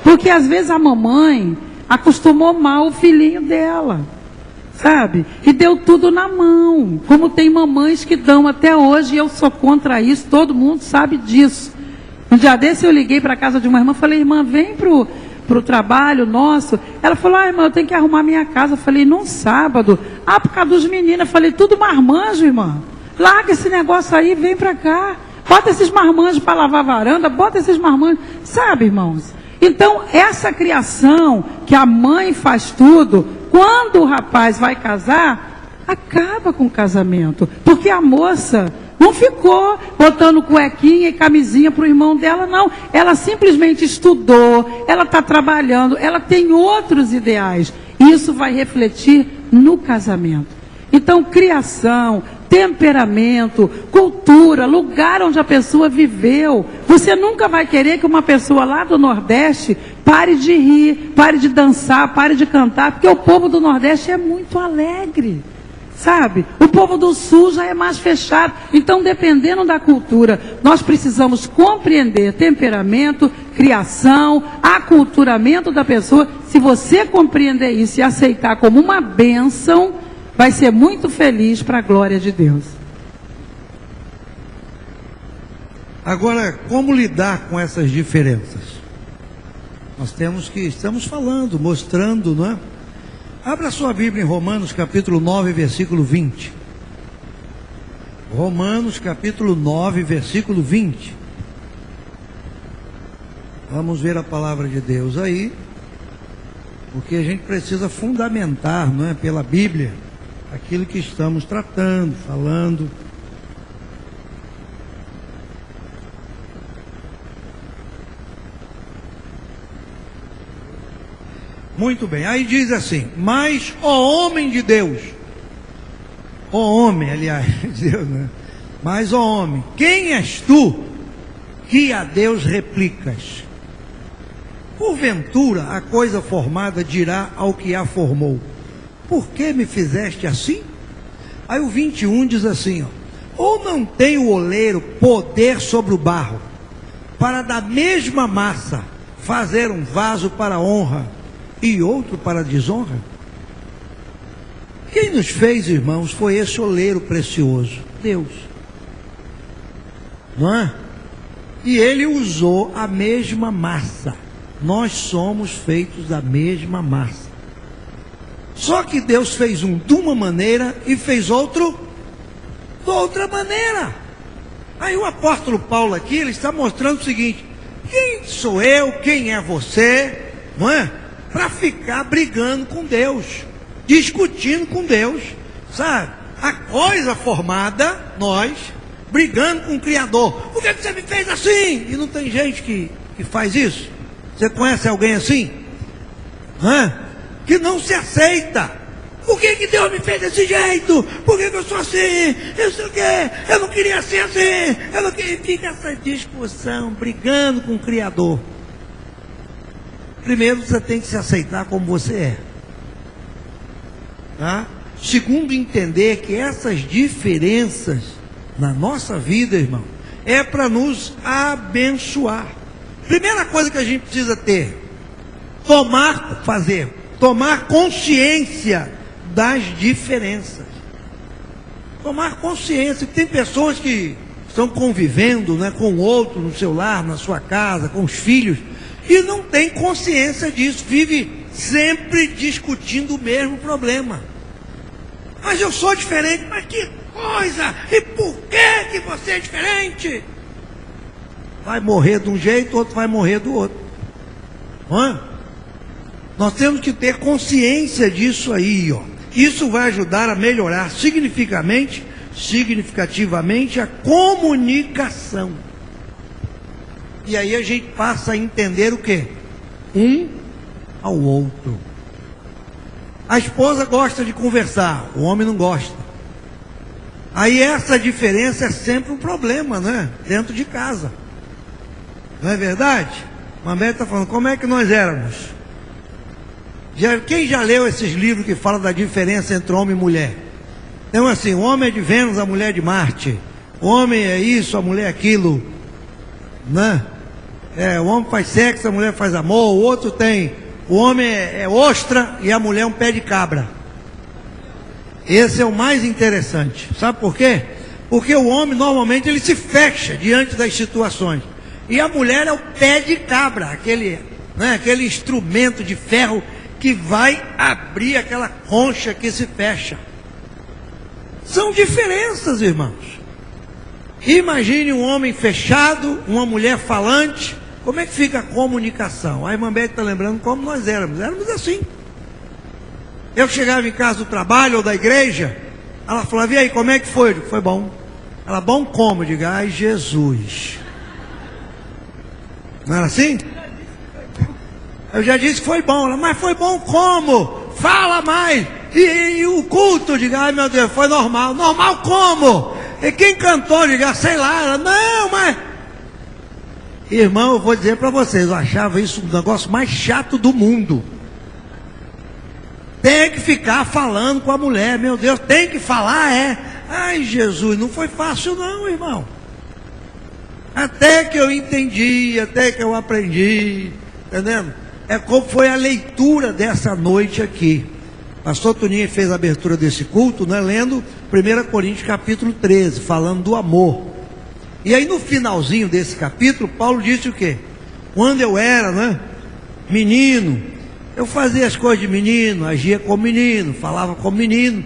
porque às vezes a mamãe acostumou mal o filhinho dela, sabe? E deu tudo na mão, como tem mamães que dão até hoje, e eu sou contra isso, todo mundo sabe disso. Um dia desse eu liguei para a casa de uma irmã, falei, irmã, vem pro trabalho nosso. Ela falou, irmã, eu tenho que arrumar minha casa. Eu falei, num sábado. Por causa dos meninos. Eu falei, tudo marmanjo, irmã. Larga esse negócio aí, vem para cá. Bota esses marmanjos para lavar a varanda, bota esses marmanjos. Sabe, irmãos? Então, essa criação, que a mãe faz tudo, quando o rapaz vai casar, acaba com o casamento. Porque a moça não ficou botando cuequinha e camisinha para o irmão dela, não. Ela simplesmente estudou, ela está trabalhando, ela tem outros ideais. Isso vai refletir no casamento. Então, criação, temperamento, cultura, lugar onde a pessoa viveu. Você nunca vai querer que uma pessoa lá do Nordeste pare de rir, pare de dançar, pare de cantar, porque o povo do Nordeste é muito alegre. Sabe? O povo do Sul já é mais fechado. Então, dependendo da cultura, nós precisamos compreender temperamento, criação, aculturamento da pessoa. Se você compreender isso e aceitar como uma bênção, vai ser muito feliz para a glória de Deus. Agora, como lidar com essas diferenças? Nós estamos falando, mostrando, não é? Abra sua Bíblia em Romanos capítulo 9, versículo 20. Romanos capítulo 9, versículo 20. Vamos ver a palavra de Deus aí, porque a gente precisa fundamentar, não é, pela Bíblia, aquilo que estamos tratando, falando. Muito bem, aí diz assim, mas ó homem de Deus, ó homem, aliás, Deus, né? Mas ó homem, quem és tu que a Deus replicas? Porventura a coisa formada dirá ao que a formou, por que me fizeste assim? Aí o 21 diz assim, ou não tem o oleiro poder sobre o barro, para da mesma massa fazer um vaso para honra, e outro para desonra? Quem nos fez, irmãos, foi esse oleiro precioso, Deus, não é? E ele usou a mesma massa. Nós somos feitos da mesma massa. Só que Deus fez um de uma maneira e fez outro de outra maneira. Aí o apóstolo Paulo aqui, ele está mostrando o seguinte, quem sou eu, quem é você, não é? Para ficar brigando com Deus, discutindo com Deus, sabe? A coisa formada, nós, brigando com o Criador. Por que você me fez assim? E não tem gente que faz isso? Você conhece alguém assim? Que não se aceita. Por que Deus me fez desse jeito? Por que eu sou assim? Eu sei o quê? Eu não queria ser assim. Eu não queria. Fica essa discussão, brigando com o Criador. Primeiro, você tem que se aceitar como você é. Tá? Segundo, entender que essas diferenças na nossa vida, irmão, é para nos abençoar. Primeira coisa que a gente precisa ter, tomar consciência das diferenças. Tomar consciência que tem pessoas que estão convivendo, né, com o outro no seu lar, na sua casa, com os filhos, e não tem consciência disso, vive sempre discutindo o mesmo problema. Mas eu sou diferente, mas que coisa, e por que você é diferente? Vai morrer de um jeito, outro vai morrer do outro. Nós temos que ter consciência disso aí, ó. Isso vai ajudar a melhorar significativamente a comunicação. E aí a gente passa a entender o quê? Um ao outro. A esposa gosta de conversar, o homem não gosta. Aí essa diferença é sempre um problema, né? Dentro de casa. Não é verdade? Mamãe está falando, como é que nós éramos? Quem já leu esses livros que falam da diferença entre homem e mulher? Então assim, o homem é de Vênus, a mulher é de Marte. O homem é isso, a mulher é aquilo. Né? O homem faz sexo, a mulher faz amor. O outro tem, o homem é ostra e a mulher é um pé de cabra. Esse é o mais interessante. Sabe por quê? Porque o homem normalmente ele se fecha diante das situações. E a mulher é o pé de cabra, aquele instrumento de ferro que vai abrir aquela concha que se fecha. São diferenças, irmãos. Imagine um homem fechado, uma mulher falante. Como é que fica a comunicação? A irmã Beth está lembrando como nós éramos. Éramos assim. Eu chegava em casa do trabalho ou da igreja, ela falava, e aí, como é que foi? Eu digo, foi bom. Ela, bom como? Eu digo, ai Jesus. Não era assim? Eu já disse que foi bom. Ela, mas foi bom como? Fala mais. E o culto? Eu digo, ai meu Deus, foi normal. Normal como? E quem cantou? Eu digo, sei lá. Ela, não, mas... Irmão, eu vou dizer para vocês, eu achava isso um negócio mais chato do mundo. Tem que ficar falando com a mulher, meu Deus, tem que falar, Ai Jesus, não foi fácil não, irmão. Até que eu entendi, até que eu aprendi, entendendo? É como foi a leitura dessa noite aqui. Pastor Toninho fez a abertura desse culto, né, lendo 1 Coríntios capítulo 13, falando do amor. E aí no finalzinho desse capítulo, Paulo disse o quê? Quando eu era, menino, eu fazia as coisas de menino, agia como menino, falava como menino.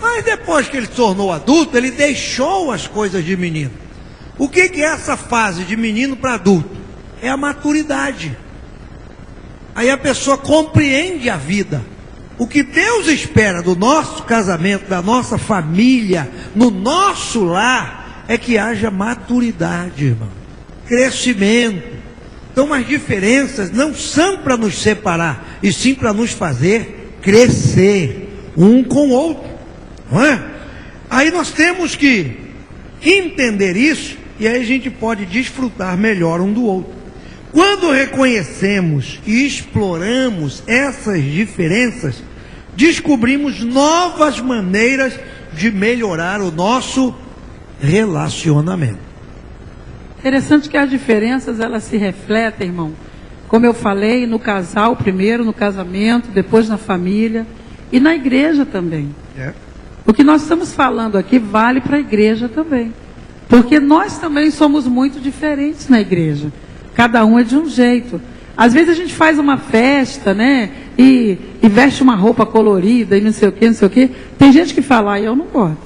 Mas depois que ele se tornou adulto, ele deixou as coisas de menino. O que é essa fase de menino para adulto? É a maturidade. Aí a pessoa compreende a vida. O que Deus espera do nosso casamento, da nossa família, no nosso lar, é que haja maturidade, irmão. Crescimento. Então as diferenças não são para nos separar, e sim para nos fazer crescer um com o outro, não é? Aí nós temos que entender isso, e aí a gente pode desfrutar melhor um do outro. Quando reconhecemos e exploramos essas diferenças, descobrimos novas maneiras de melhorar o nosso relacionamento. Interessante que as diferenças, elas se refletem, irmão, como eu falei, no casal primeiro, no casamento, depois na família e na igreja também. O que nós estamos falando aqui vale para a igreja também, porque nós também somos muito diferentes na igreja, cada um é de um jeito. Às vezes a gente faz uma festa, né, e veste uma roupa colorida e não sei o que, tem gente que fala, eu não boto,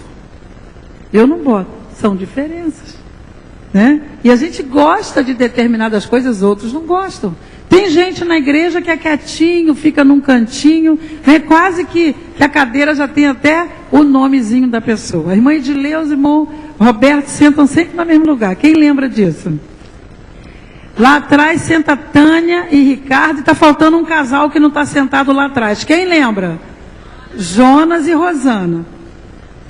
são diferenças. Né? E a gente gosta de determinadas coisas, outros não gostam. Tem gente na igreja que é quietinho, fica num cantinho, né? Quase que a cadeira já tem até o nomezinho da pessoa. A irmã Edileuza e o irmão Roberto sentam sempre no mesmo lugar. Quem lembra disso? Lá atrás senta Tânia e Ricardo, e está faltando um casal que não está sentado lá atrás. Quem lembra? Jonas e Rosana.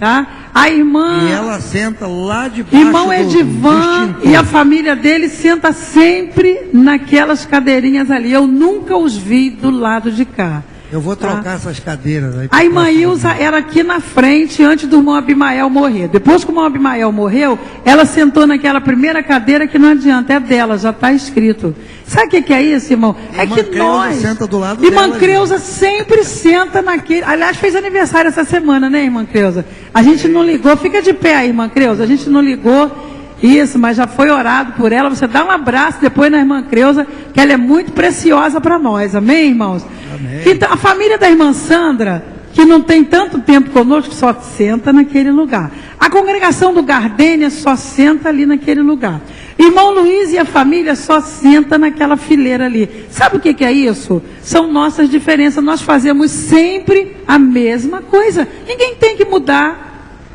Tá? A irmã... E ela senta lá debaixo irmão Edivan e a família dele senta sempre naquelas cadeirinhas ali. Eu nunca os vi do lado de cá. Eu vou trocar essas cadeiras aí. A irmã Ilza era aqui na frente antes do irmão Abimael morrer. Depois que o irmão Abimael morreu, ela sentou naquela primeira cadeira que não adianta, é dela, já está escrito. Sabe o que é isso, irmão? É que nós... Senta do lado irmã dela, Creuza sempre senta naquele... Aliás, fez aniversário essa semana, né, irmã Creuza? A gente não ligou, fica de pé aí, irmã Creuza, a gente não ligou... Isso, mas já foi orado por ela. Você dá um abraço depois na irmã Creuza, que ela é muito preciosa para nós. Amém, irmãos? Amém. Então, a família da irmã Sandra, que não tem tanto tempo conosco, só senta naquele lugar. A congregação do Gardênia só senta ali naquele lugar. Irmão Luiz e a família só senta naquela fileira ali. Sabe o que é isso? São nossas diferenças. Nós fazemos sempre a mesma coisa. Ninguém tem que mudar.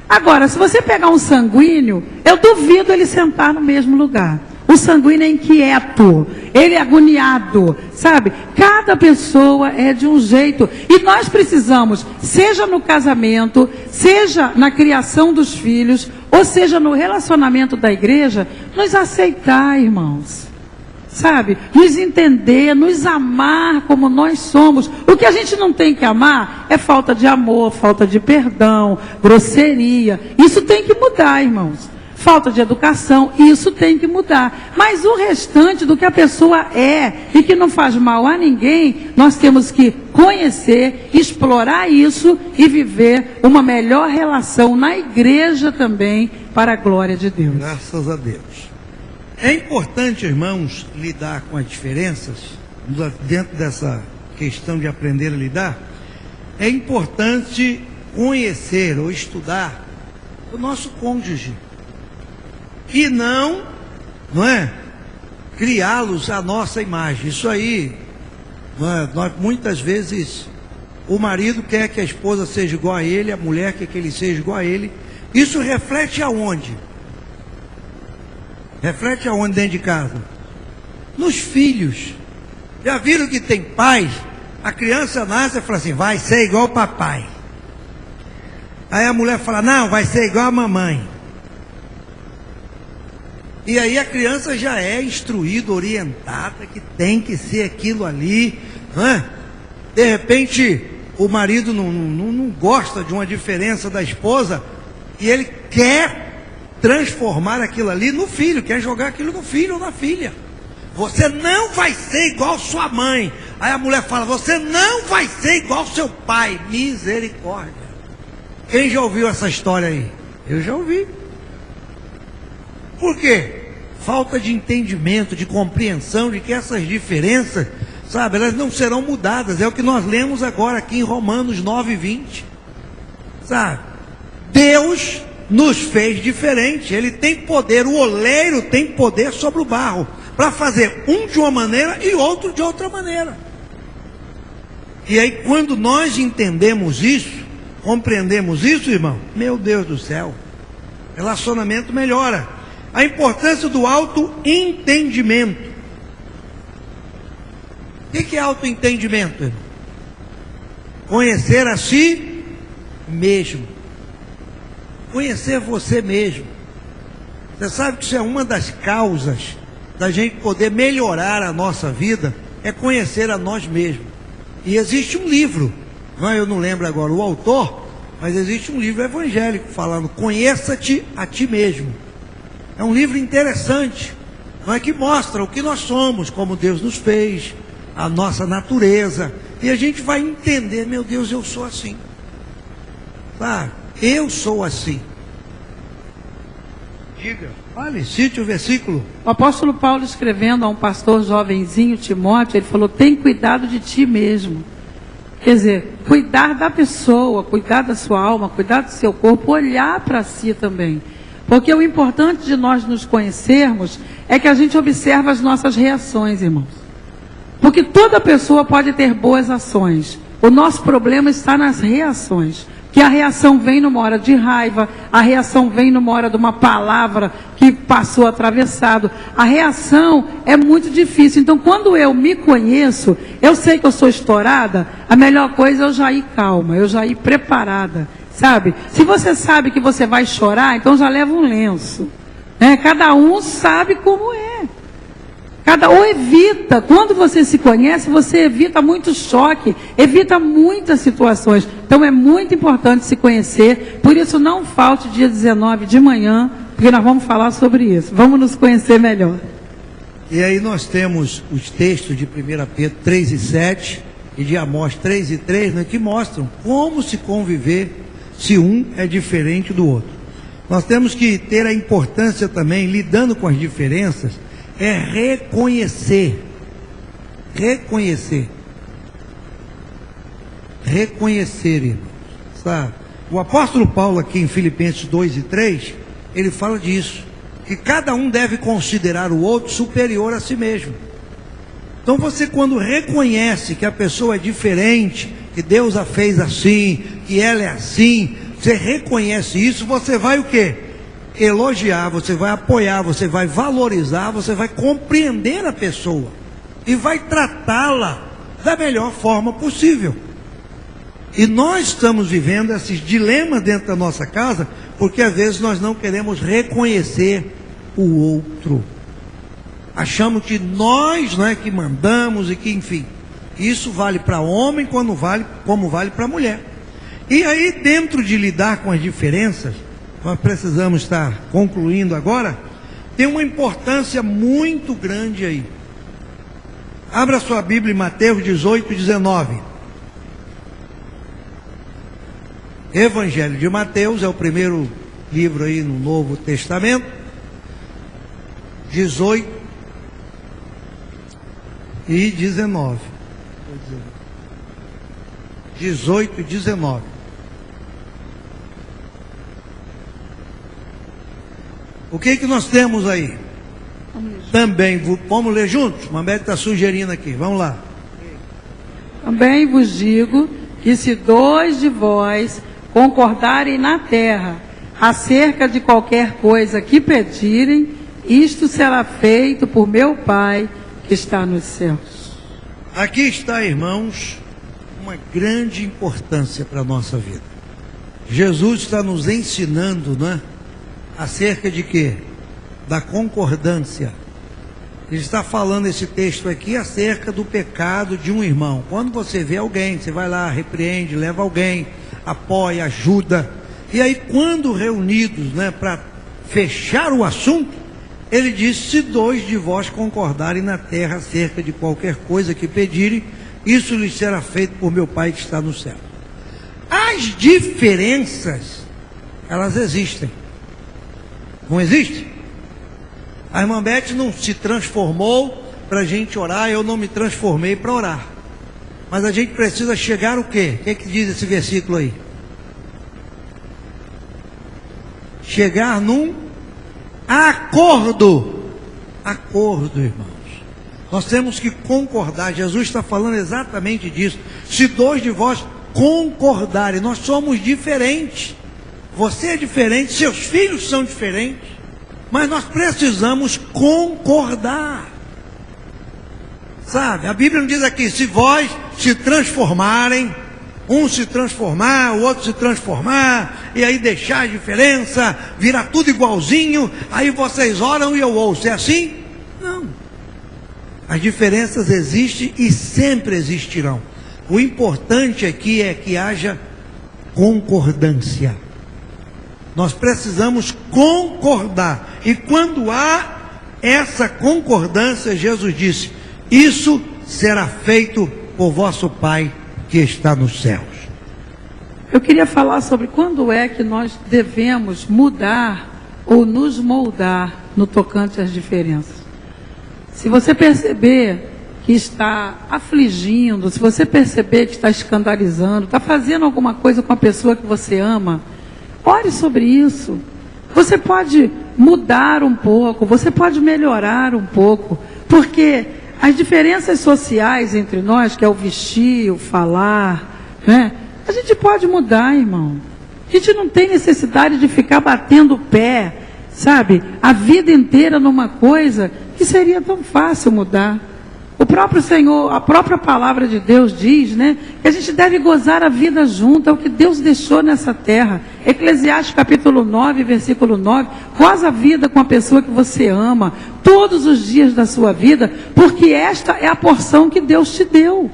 Agora, se você pegar um sanguíneo, eu duvido ele sentar no mesmo lugar. O sanguíneo é inquieto, ele é agoniado, sabe? Cada pessoa é de um jeito. E nós precisamos, seja no casamento, seja na criação dos filhos, ou seja no relacionamento da igreja, nos aceitar, irmãos. Sabe? Nos entender, nos amar como nós somos. O que a gente não tem que amar é falta de amor, falta de perdão, grosseria. Isso tem que mudar, irmãos. Falta de educação, isso tem que mudar. Mas o restante do que a pessoa é e que não faz mal a ninguém, nós temos que conhecer, explorar isso e viver uma melhor relação na igreja também, para a glória de Deus. Graças a Deus. É importante, irmãos, lidar com as diferenças, dentro dessa questão de aprender a lidar. É importante conhecer ou estudar o nosso cônjuge. E não é, criá-los à nossa imagem. Isso aí, nós, muitas vezes, o marido quer que a esposa seja igual a ele, a mulher quer que ele seja igual a ele. Isso reflete aonde? Reflete aonde dentro de casa? Nos filhos. Já viram que tem pais? A criança nasce e fala assim, vai ser igual o papai. Aí a mulher fala, não, vai ser igual a mamãe. E aí a criança já é instruída, orientada, que tem que ser aquilo ali. De repente, o marido não gosta de uma diferença da esposa, e ele quer transformar aquilo ali no filho, quer jogar aquilo no filho ou na filha. Você não vai ser igual sua mãe. Aí a mulher fala, você não vai ser igual seu pai. Misericórdia. Quem já ouviu essa história aí? Eu já ouvi. Por quê? Falta de entendimento, de compreensão de que essas diferenças, sabe, elas não serão mudadas. É o que nós lemos agora aqui em Romanos 9:20. Sabe? Deus nos fez diferente. Ele tem poder, o oleiro tem poder sobre o barro, para fazer um de uma maneira e outro de outra maneira. E aí quando nós entendemos isso, compreendemos isso, irmão, meu Deus do céu, relacionamento melhora. A importância do autoentendimento. O que é autoentendimento, irmão? Conhecer a si mesmo. Conhecer você mesmo. Você sabe que isso é uma das causas da gente poder melhorar a nossa vida, é conhecer a nós mesmos. E existe um livro, eu não lembro agora o autor, mas existe um livro evangélico falando, conheça-te a ti mesmo. É um livro interessante, que mostra o que nós somos, como Deus nos fez, a nossa natureza, e a gente vai entender, meu Deus, eu sou assim. Sabe? Eu sou assim. Diga, fale, cite o versículo. O apóstolo Paulo, escrevendo a um pastor jovenzinho, Timóteo, ele falou, tem cuidado de ti mesmo. Quer dizer, cuidar da pessoa, cuidar da sua alma, cuidar do seu corpo, olhar para si também. Porque o importante de nós nos conhecermos é que a gente observa as nossas reações, irmãos. Porque toda pessoa pode ter boas ações. O nosso problema está nas reações. Que a reação vem numa hora de raiva, a reação vem numa hora de uma palavra que passou atravessado. A reação é muito difícil. Então, quando eu me conheço, eu sei que eu sou estourada, a melhor coisa é eu já ir calma, eu já ir preparada, sabe? Se você sabe que você vai chorar, então já leva um lenço. Cada um sabe como é. Ou evita, quando você se conhece, você evita muito choque, evita muitas situações. Então é muito importante se conhecer, por isso não falte dia 19 de manhã, porque nós vamos falar sobre isso, vamos nos conhecer melhor. E aí nós temos os textos de 1 Pedro 3:7 e de Amós 3:3, que mostram como se conviver se um é diferente do outro. Nós temos que ter a importância também, lidando com as diferenças, é reconhecer, irmãos, sabe? O apóstolo Paulo aqui em Filipenses 2:3, ele fala disso, que cada um deve considerar o outro superior a si mesmo. Então você, quando reconhece que a pessoa é diferente, que Deus a fez assim, que ela é assim, você reconhece isso, você vai o quê? elogiar, você vai apoiar, você vai valorizar, você vai compreender a pessoa e vai tratá-la da melhor forma possível. E nós estamos vivendo esses dilemas dentro da nossa casa, porque às vezes nós não queremos reconhecer o outro. Achamos que nós não é que mandamos e que, enfim, isso vale para homem como vale para mulher. E aí, dentro de lidar com as diferenças, nós precisamos estar concluindo agora, tem uma importância muito grande aí. Abra sua Bíblia em Mateus 18, 19. Evangelho de Mateus é o primeiro livro aí no Novo Testamento. 18 e 19. 18 e 19. O que nós temos aí? Também, vamos ler juntos? Mambete está sugerindo aqui, vamos lá. Também vos digo que se 2 de vós concordarem na terra acerca de qualquer coisa que pedirem, isto será feito por meu Pai que está nos céus. Aqui está, irmãos, uma grande importância para a nossa vida. Jesus está nos ensinando, né? Acerca de quê? Da concordância. Ele está falando esse texto aqui acerca do pecado de um irmão. Quando você vê alguém, você vai lá, repreende, leva alguém, apoia, ajuda. E aí, quando reunidos, né, para fechar o assunto, ele diz: se 2 de vós concordarem na terra acerca de qualquer coisa que pedirem, isso lhes será feito por meu Pai que está no céu. As diferenças, elas existem. Não existe? A irmã Beth não se transformou para a gente orar, eu não me transformei para orar. Mas a gente precisa chegar o quê? O que diz esse versículo aí? Chegar num acordo. Acordo, irmãos. Nós temos que concordar. Jesus está falando exatamente disso. Se 2 de vós concordarem, nós somos diferentes. Você é diferente, seus filhos são diferentes. Mas nós precisamos concordar. Sabe, a Bíblia não diz aqui: se vós se transformarem, um se transformar, o outro se transformar, e aí deixar a diferença, virar tudo igualzinho, aí vocês oram e eu ouço. É assim? Não. As diferenças existem e sempre existirão. O importante aqui é que haja concordância. Nós precisamos concordar. E quando há essa concordância, Jesus disse: isso será feito por vosso Pai que está nos céus. Eu queria falar sobre quando é que nós devemos mudar ou nos moldar no tocante às diferenças. Se você perceber que está afligindo, se você perceber que está escandalizando, está fazendo alguma coisa com a pessoa que você ama, ore sobre isso. Você pode mudar um pouco, você pode melhorar um pouco, porque as diferenças sociais entre nós, que é o vestir, o falar, né? A gente pode mudar, irmão. A gente não tem necessidade de ficar batendo o pé, sabe? A vida inteira numa coisa que seria tão fácil mudar. O próprio Senhor, a própria palavra de Deus diz, né, que a gente deve gozar a vida junto, é o que Deus deixou nessa terra. Eclesiastes capítulo 9, versículo 9, goza a vida com a pessoa que você ama, todos os dias da sua vida, porque esta é a porção que Deus te deu.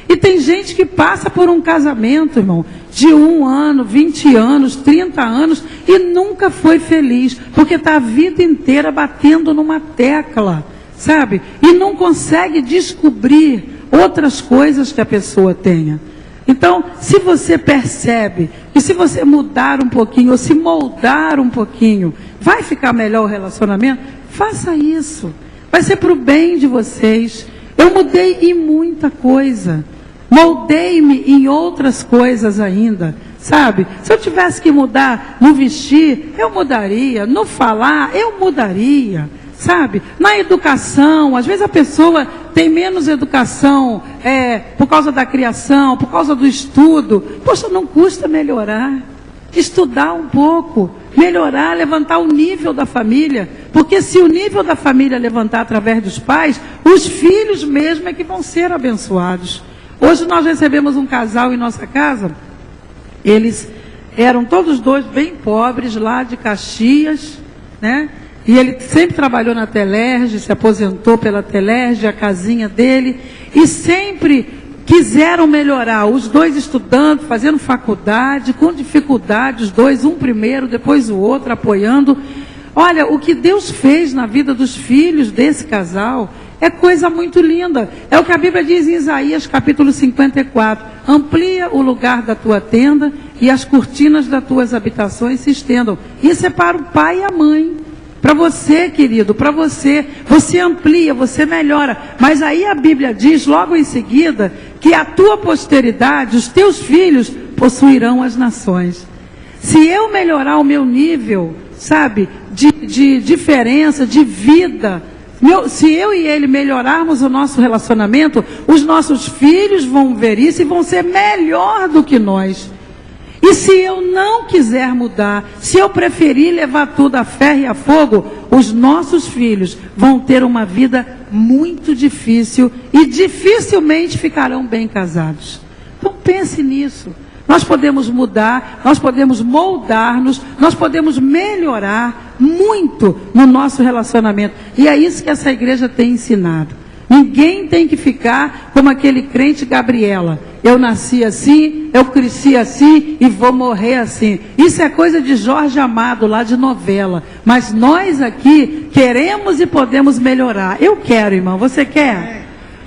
E tem gente que passa por um casamento, irmão, de 1 ano, 20 anos, 30 anos, e nunca foi feliz, porque está a vida inteira batendo numa tecla, sabe? E não consegue descobrir outras coisas que a pessoa tenha. Então, se você percebe que se você mudar um pouquinho, ou se moldar um pouquinho, vai ficar melhor o relacionamento, faça isso. Vai ser para o bem de vocês. Eu mudei em muita coisa. Moldei-me em outras coisas ainda, sabe? Se eu tivesse que mudar no vestir, eu mudaria. No falar, eu mudaria. Sabe, na educação, às vezes a pessoa tem menos educação por causa da criação, por causa do estudo. Poxa, não custa melhorar. estudar um pouco, melhorar, levantar o nível da família, porque se o nível da família levantar através dos pais, os filhos mesmo é que vão ser abençoados. Hoje nós recebemos um casal em nossa casa, eles eram todos dois bem pobres, lá de Caxias, né? E ele sempre trabalhou na Telerge, se aposentou pela Telerge, a casinha dele, e sempre quiseram melhorar, os dois estudando, fazendo faculdade, com dificuldade, os dois, um primeiro, depois o outro, apoiando. Olha, o que Deus fez na vida dos filhos desse casal é coisa muito linda. É o que a Bíblia diz em Isaías capítulo 54. Amplia o lugar da tua tenda e as cortinas das tuas habitações se estendam. Isso é para o pai e a mãe. Para você, querido, para você. Você amplia, você melhora. Mas aí a Bíblia diz logo em seguida que a tua posteridade, os teus filhos, possuirão as nações. Se eu melhorar o meu nível, sabe, de diferença, de vida, se eu e ele melhorarmos o nosso relacionamento, os nossos filhos vão ver isso e vão ser melhor do que nós. E se eu não quiser mudar, se eu preferir levar tudo a ferro e a fogo, os nossos filhos vão ter uma vida muito difícil e dificilmente ficarão bem casados. Então pense nisso. Nós podemos mudar, nós podemos moldar-nos, nós podemos melhorar muito no nosso relacionamento. E é isso que essa igreja tem ensinado. Ninguém tem que ficar como aquele crente Gabriela. Eu nasci assim, eu cresci assim e vou morrer assim. Isso é coisa de Jorge Amado, lá de novela. Mas nós aqui queremos e podemos melhorar. Eu quero, irmão. Você quer?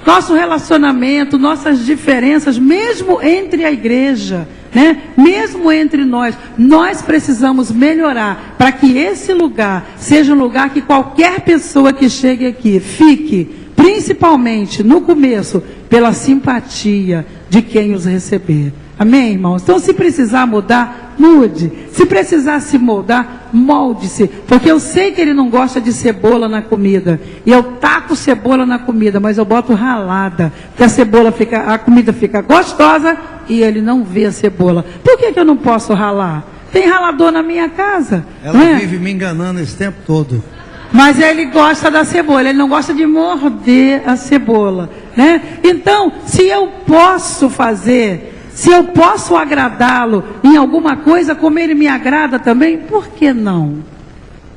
Nosso relacionamento, nossas diferenças, mesmo entre a igreja, né? Mesmo entre nós precisamos melhorar para que esse lugar seja um lugar que qualquer pessoa que chegue aqui fique, principalmente no começo, pela simpatia de quem os receber. Amém, irmãos? Então, se precisar mudar, mude. Se precisar se moldar, molde-se. Porque eu sei que ele não gosta de cebola na comida. E eu taco cebola na comida, mas eu boto ralada. Porque a comida fica gostosa e ele não vê a cebola. Por que eu não posso ralar? Tem ralador na minha casa. Ela vive me enganando esse tempo todo. Mas ele gosta da cebola, ele não gosta de morder a cebola, né? Então, se eu posso fazer, se eu posso agradá-lo em alguma coisa, como ele me agrada também, por que não?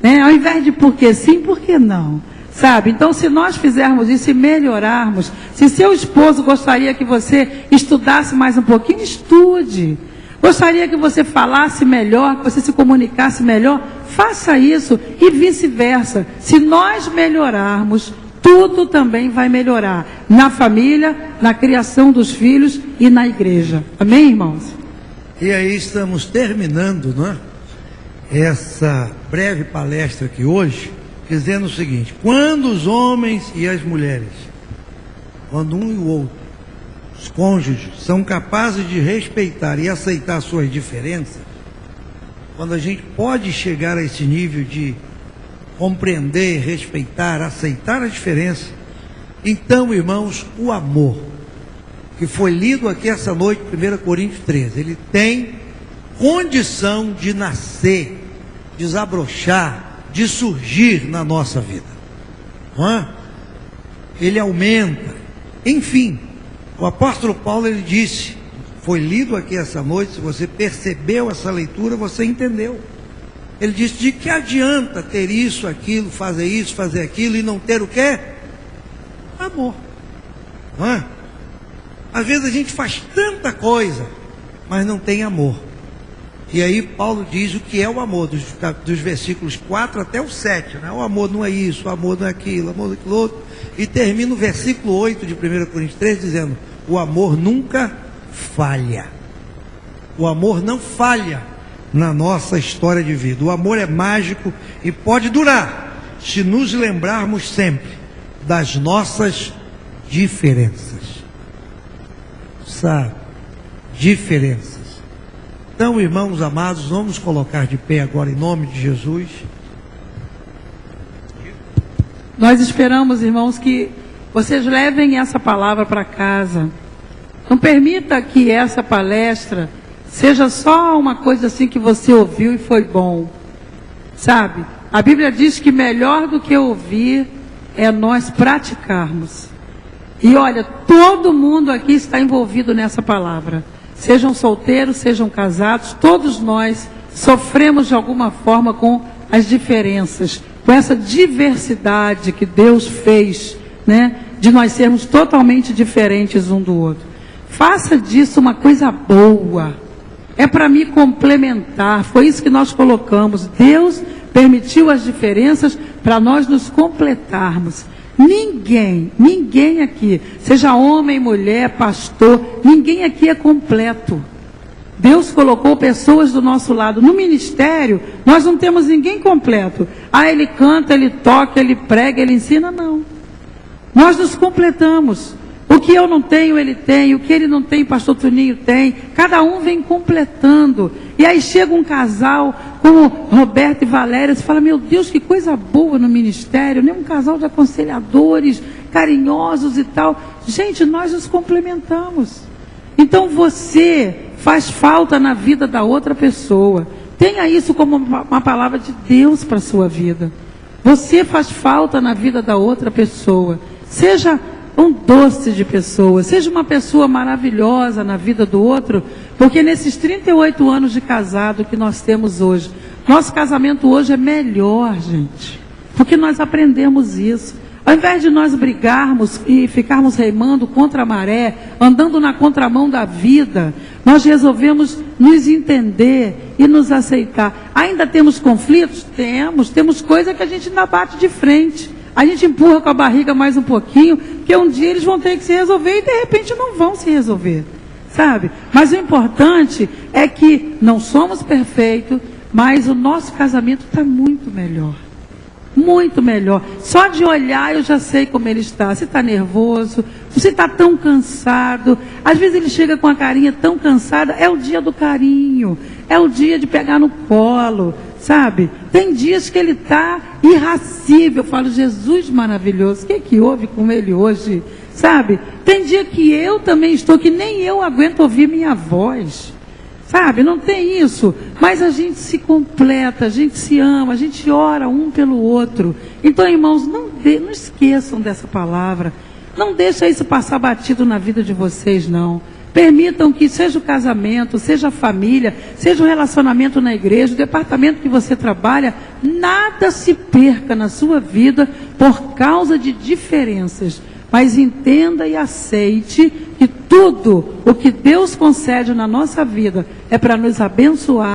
Né? Ao invés de por que sim, por que não? Sabe? Então, se nós fizermos isso e melhorarmos, se seu esposo gostaria que você estudasse mais um pouquinho, estude. Gostaria que você falasse melhor, que você se comunicasse melhor, faça isso e vice-versa. Se nós melhorarmos, tudo também vai melhorar. Na família, na criação dos filhos e na igreja. Amém, irmãos? E aí estamos terminando, não é? Essa breve palestra aqui hoje, dizendo o seguinte: quando os homens e as mulheres, quando um e o outro, os cônjuges, são capazes de respeitar e aceitar suas diferenças, quando a gente pode chegar a esse nível de compreender, respeitar, aceitar a diferença, então, irmãos, o amor, que foi lido aqui essa noite, 1 Coríntios 13, ele tem condição de nascer, desabrochar, de surgir na nossa vida, não é? Ele aumenta, enfim. O apóstolo Paulo, ele disse, foi lido aqui essa noite, se você percebeu essa leitura, você entendeu. Ele disse: de que adianta ter isso, aquilo, fazer aquilo e não ter o quê? Amor. Não é? Às vezes a gente faz tanta coisa, mas não tem amor. E aí Paulo diz o que é o amor, dos versículos 4 até o 7. Né? O amor não é isso, o amor não é aquilo, o amor não é aquilo outro. E termina o versículo 8 de 1 Coríntios 13 dizendo: o amor nunca falha. O amor não falha na nossa história de vida. O amor é mágico e pode durar, se nos lembrarmos sempre das nossas diferenças. Sabe? Diferenças. Então, irmãos amados, vamos colocar de pé agora em nome de Jesus. Nós esperamos, irmãos, que vocês levem essa palavra para casa. Não permita que essa palestra seja só uma coisa assim que você ouviu e foi bom, sabe? A Bíblia diz que melhor do que ouvir é nós praticarmos. E olha, todo mundo aqui está envolvido nessa palavra. Sejam solteiros, sejam casados, todos nós sofremos de alguma forma com as diferenças, com essa diversidade que Deus fez, né? De nós sermos totalmente diferentes um do outro. Faça disso uma coisa boa. É para me complementar. Foi isso que nós colocamos. Deus permitiu as diferenças para nós nos completarmos. Ninguém aqui, seja homem, mulher, pastor, ninguém aqui é completo. Deus colocou pessoas do nosso lado. No ministério, nós não temos ninguém completo. Ah, ele canta, ele toca, ele prega, ele ensina, não. Nós nos completamos. O que eu não tenho, ele tem. O que ele não tem, pastor Toninho tem. Cada um vem completando. E aí chega um casal, como Roberto e Valéria, você fala, meu Deus, que coisa boa no ministério, né? Um casal de aconselhadores, carinhosos e tal. Gente, nós nos complementamos. Então você faz falta na vida da outra pessoa. Tenha isso como uma palavra de Deus para a sua vida. Você faz falta na vida da outra pessoa. Seja um doce de pessoa, seja uma pessoa maravilhosa na vida do outro, porque nesses 38 anos de casado que nós temos hoje, nosso casamento hoje é melhor, gente, porque nós aprendemos isso. Ao invés de nós brigarmos e ficarmos remando contra a maré, andando na contramão da vida, nós resolvemos nos entender e nos aceitar. Ainda temos conflitos? Temos coisa que a gente ainda bate de frente. A gente empurra com a barriga mais um pouquinho, porque um dia eles vão ter que se resolver e de repente não vão se resolver, sabe? Mas o importante é que não somos perfeitos, mas o nosso casamento está muito melhor. Muito melhor. Só de olhar eu já sei como ele está. Você está nervoso, você está tão cansado. Às vezes ele chega com a carinha tão cansada. É o dia do carinho, é o dia de pegar no colo, sabe? Tem dias que ele está irracível. Eu falo, Jesus maravilhoso, o que houve com ele hoje? Sabe? Tem dia que eu também estou, que nem eu aguento ouvir minha voz. Sabe, não tem isso, mas a gente se completa, a gente se ama, a gente ora um pelo outro. Então, irmãos, não esqueçam dessa palavra, não deixa isso passar batido na vida de vocês, não. Permitam que seja o casamento, seja a família, seja o relacionamento na igreja, o departamento que você trabalha, nada se perca na sua vida por causa de diferenças. Mas entenda e aceite que tudo o que Deus concede na nossa vida é para nos abençoar.